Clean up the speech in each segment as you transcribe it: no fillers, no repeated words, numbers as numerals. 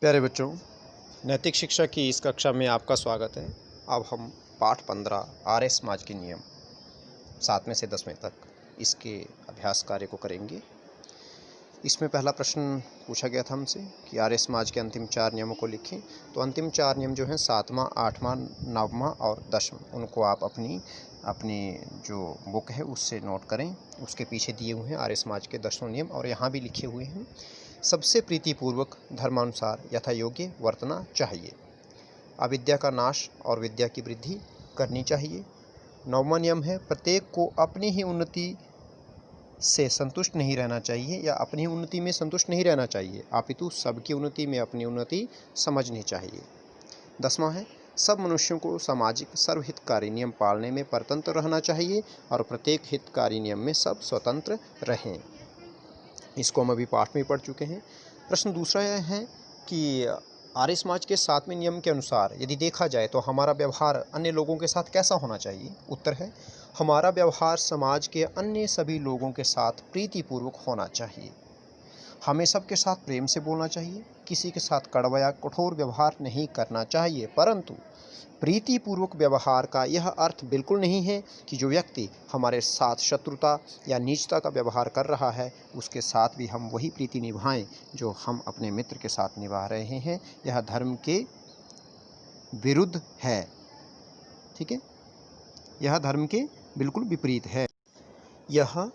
प्यारे बच्चों, नैतिक शिक्षा की इस कक्षा में आपका स्वागत है। अब हम पाठ 15 आर्य समाज के नियम 7वें से 10वें तक इसके अभ्यास कार्य को करेंगे। इसमें पहला प्रश्न पूछा गया था हमसे कि आर्य समाज के अंतिम 4 नियमों को लिखें। तो अंतिम 4 नियम जो हैं 7वां, 8वां, 9वां और 10वां, उनको आप अपनी जो बुक है उससे नोट करें। उसके पीछे दिए हुए हैं आर्य समाज के 10 नियम और यहाँ भी लिखे हुए हैं। सबसे प्रीतिपूर्वक धर्मानुसार यथा योग्य वर्तना चाहिए। अविद्या का नाश और विद्या की वृद्धि करनी चाहिए। 9वां नियम है प्रत्येक को अपनी ही उन्नति से संतुष्ट नहीं रहना चाहिए या अपनी उन्नति में संतुष्ट नहीं रहना चाहिए, अपितु सबकी उन्नति में अपनी उन्नति समझनी चाहिए। 10वां है सब मनुष्यों को सामाजिक सर्वहितकारी नियम पालने में परतंत्र रहना चाहिए और प्रत्येक हितकारी नियम में सब स्वतंत्र रहें। इसको हम अभी पाठ में पढ़ चुके हैं। प्रश्न दूसरा यह है कि आर्य समाज के 7वें नियम के अनुसार यदि देखा जाए तो हमारा व्यवहार अन्य लोगों के साथ कैसा होना चाहिए। उत्तर है हमारा व्यवहार समाज के अन्य सभी लोगों के साथ प्रीतिपूर्वक होना चाहिए। हमें सबके साथ प्रेम से बोलना चाहिए, किसी के साथ कड़वा या कठोर व्यवहार नहीं करना चाहिए। परंतु प्रीतिपूर्वक व्यवहार का यह अर्थ बिल्कुल नहीं है कि जो व्यक्ति हमारे साथ शत्रुता या नीचता का व्यवहार कर रहा है उसके साथ भी हम वही प्रीति निभाएं जो हम अपने मित्र के साथ निभा रहे हैं। यह धर्म के विरुद्ध है। ठीक है, यह धर्म के बिल्कुल विपरीत है। यह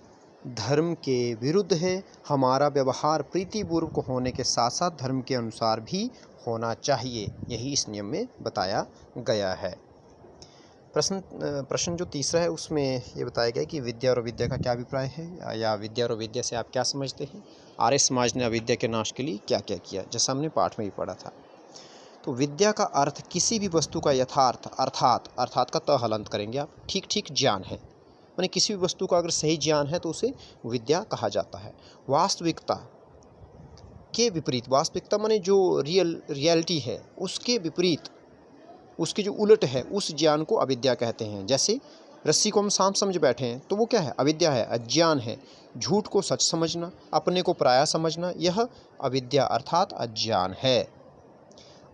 धर्म के विरुद्ध है। हमारा व्यवहार प्रीतिपूर्वक होने के साथ साथ धर्म के अनुसार भी होना चाहिए, यही इस नियम में बताया गया है। प्रश्न जो तीसरा है उसमें ये बताया गया कि विद्या और अविद्या का क्या अभिप्राय है, या विद्या और अविद्या से आप क्या समझते हैं। आर्य समाज ने अविद्या के नाश के लिए क्या क्या किया, जैसा हमने पाठ में भी पढ़ा था। तो विद्या का अर्थ किसी भी वस्तु का यथार्थ अर्थात का त हलंत करेंगे आप, ठीक ज्ञान है। माने किसी भी वस्तु का अगर सही ज्ञान है तो उसे विद्या कहा जाता है। वास्तविकता के विपरीत, वास्तविकता माने जो रियलिटी है उसके विपरीत, उसके जो उलट है उस ज्ञान को अविद्या कहते हैं। जैसे रस्सी को हम सांप समझ बैठे हैं तो वो क्या है, अविद्या है, अज्ञान है। झूठ को सच समझना, अपने को पराया समझना, यह अविद्या अर्थात अज्ञान है।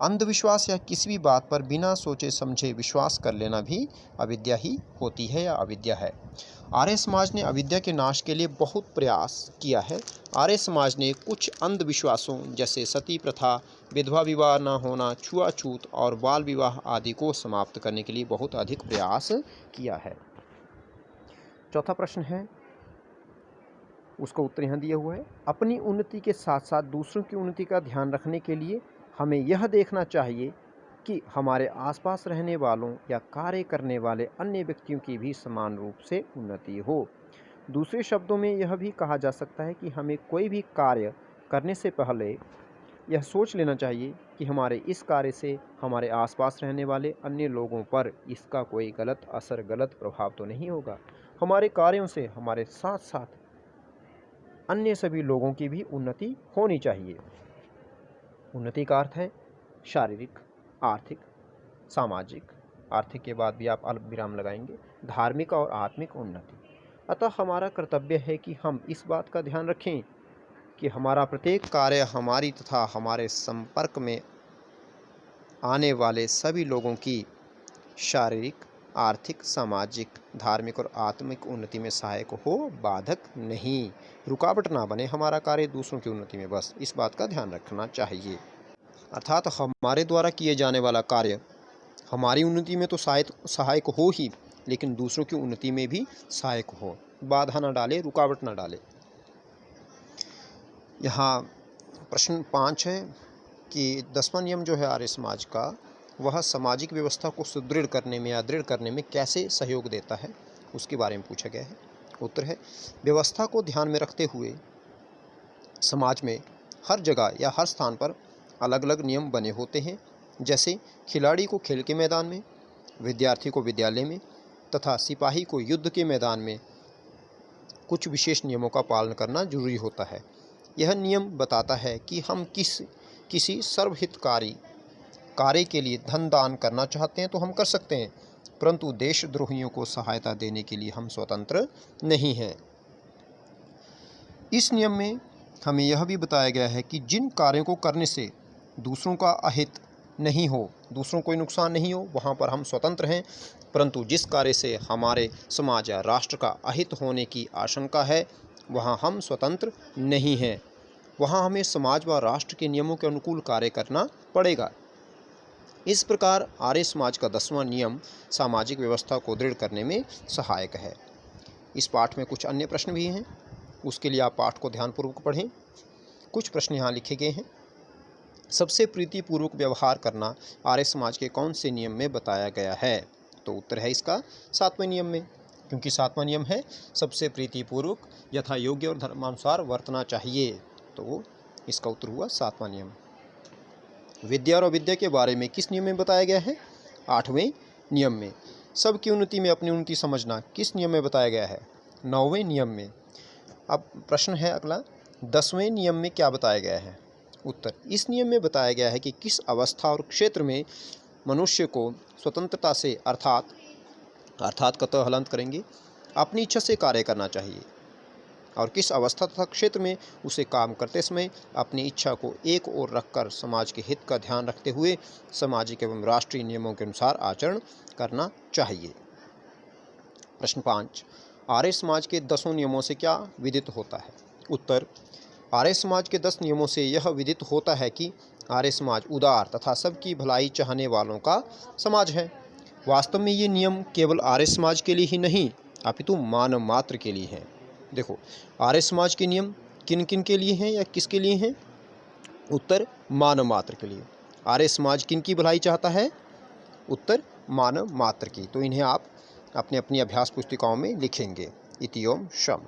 अंधविश्वास या किसी भी बात पर बिना सोचे समझे विश्वास कर लेना भी अविद्या ही होती है या अविद्या है। आर्य समाज ने अविद्या के नाश के लिए बहुत प्रयास किया है। आर्य समाज ने कुछ अंधविश्वासों जैसे सती प्रथा, विधवा विवाह न होना, छुआछूत और बाल विवाह आदि को समाप्त करने के लिए बहुत अधिक प्रयास किया है। चौथा प्रश्न है, उसका उत्तर यहाँ दिया हुआ है। अपनी उन्नति के साथ साथ दूसरों की उन्नति का ध्यान रखने के लिए हमें यह देखना चाहिए कि हमारे आसपास रहने वालों या कार्य करने वाले अन्य व्यक्तियों की भी समान रूप से उन्नति हो। दूसरे शब्दों में यह भी कहा जा सकता है कि हमें कोई भी कार्य करने से पहले यह सोच लेना चाहिए कि हमारे इस कार्य से हमारे आसपास रहने वाले अन्य लोगों पर इसका कोई गलत असर, गलत प्रभाव तो नहीं होगा। हमारे कार्यों से हमारे साथ साथ अन्य सभी लोगों की भी उन्नति होनी चाहिए। उन्नति का अर्थ है शारीरिक, आर्थिक, सामाजिक, आर्थिक के बाद भी आप अल्प विराम लगाएंगे, धार्मिक और आत्मिक उन्नति। अतः हमारा कर्तव्य है कि हम इस बात का ध्यान रखें कि हमारा प्रत्येक कार्य हमारी तथा हमारे संपर्क में आने वाले सभी लोगों की शारीरिक, आर्थिक, सामाजिक, धार्मिक और आत्मिक उन्नति में सहायक हो, बाधक नहीं, रुकावट ना बने हमारा कार्य दूसरों की उन्नति में। बस इस बात का ध्यान रखना चाहिए। अर्थात हमारे द्वारा किए जाने वाला कार्य हमारी उन्नति में तो सहायक हो ही, लेकिन दूसरों की उन्नति में भी सहायक हो, बाधा ना डाले, रुकावट ना डाले। यहाँ प्रश्न 5 है कि 10वां नियम जो है आर्य समाज का, वह सामाजिक व्यवस्था को सुदृढ़ करने में या दृढ़ करने में कैसे सहयोग देता है, उसके बारे में पूछा गया है। उत्तर है व्यवस्था को ध्यान में रखते हुए समाज में हर जगह या हर स्थान पर अलग अलग नियम बने होते हैं। जैसे खिलाड़ी को खेल के मैदान में, विद्यार्थी को विद्यालय में तथा सिपाही को युद्ध के मैदान में कुछ विशेष नियमों का पालन करना जरूरी होता है। यह नियम बताता है कि हम किसी सर्वहितकारी कार्य के लिए धन दान करना चाहते हैं तो हम कर सकते हैं, परंतु देशद्रोहियों को सहायता देने के लिए हम स्वतंत्र नहीं हैं। इस नियम में हमें यह भी बताया गया है कि जिन कार्यों को करने से दूसरों का अहित नहीं हो, दूसरों को कोई नुकसान नहीं हो, वहाँ पर हम स्वतंत्र हैं। परंतु जिस कार्य से हमारे समाज या राष्ट्र का अहित होने की आशंका है, वहाँ हम स्वतंत्र नहीं हैं। वहाँ हमें समाज व राष्ट्र के नियमों के अनुकूल कार्य करना पड़ेगा। इस प्रकार आर्य समाज का 10वां नियम सामाजिक व्यवस्था को दृढ़ करने में सहायक है। इस पाठ में कुछ अन्य प्रश्न भी हैं, उसके लिए आप पाठ को ध्यानपूर्वक पढ़ें। कुछ प्रश्न यहाँ लिखे गए हैं। सबसे प्रीतिपूर्वक व्यवहार करना आर्य समाज के कौन से नियम में बताया गया है? तो उत्तर है इसका 7वें नियम में, क्योंकि 7वां नियम है सबसे प्रीतिपूर्वक यथा योग्य और धर्मानुसार वर्तना चाहिए। तो इसका उत्तर हुआ 7वां नियम। विद्या और अविद्या के बारे में किस नियम में बताया गया है? 8वें नियम में। सबकी उन्नति में अपनी उन्नति समझना किस नियम में बताया गया है? 9वें नियम में। अब प्रश्न है अगला, 10वें नियम में क्या बताया गया है? उत्तर, इस नियम में बताया गया है कि किस अवस्था और क्षेत्र में मनुष्य को स्वतंत्रता से अर्थात कतः हलंत करेंगे अपनी इच्छा से कार्य करना चाहिए, और किस अवस्था तथा क्षेत्र में उसे काम करते समय अपनी इच्छा को एक ओर रखकर समाज के हित का ध्यान रखते हुए सामाजिक एवं राष्ट्रीय नियमों के अनुसार आचरण करना चाहिए। प्रश्न 5, आर्य समाज के 10 नियमों से क्या विदित होता है? उत्तर, आर्य समाज के 10 नियमों से यह विदित होता है कि आर्य समाज उदार तथा सबकी भलाई चाहने वालों का समाज है। वास्तव में ये नियम केवल आर्य समाज के लिए ही नहीं अपितु मानव मात्र के लिए हैं। देखो, आर्य समाज के नियम किन किन के लिए हैं या किसके लिए हैं? उत्तर, मानव मात्र के लिए। आर्य समाज किन की भलाई चाहता है? उत्तर, मानव मात्र की। तो इन्हें आप अपनी अपनी अभ्यास पुस्तिकाओं में लिखेंगे। इति ओम शम।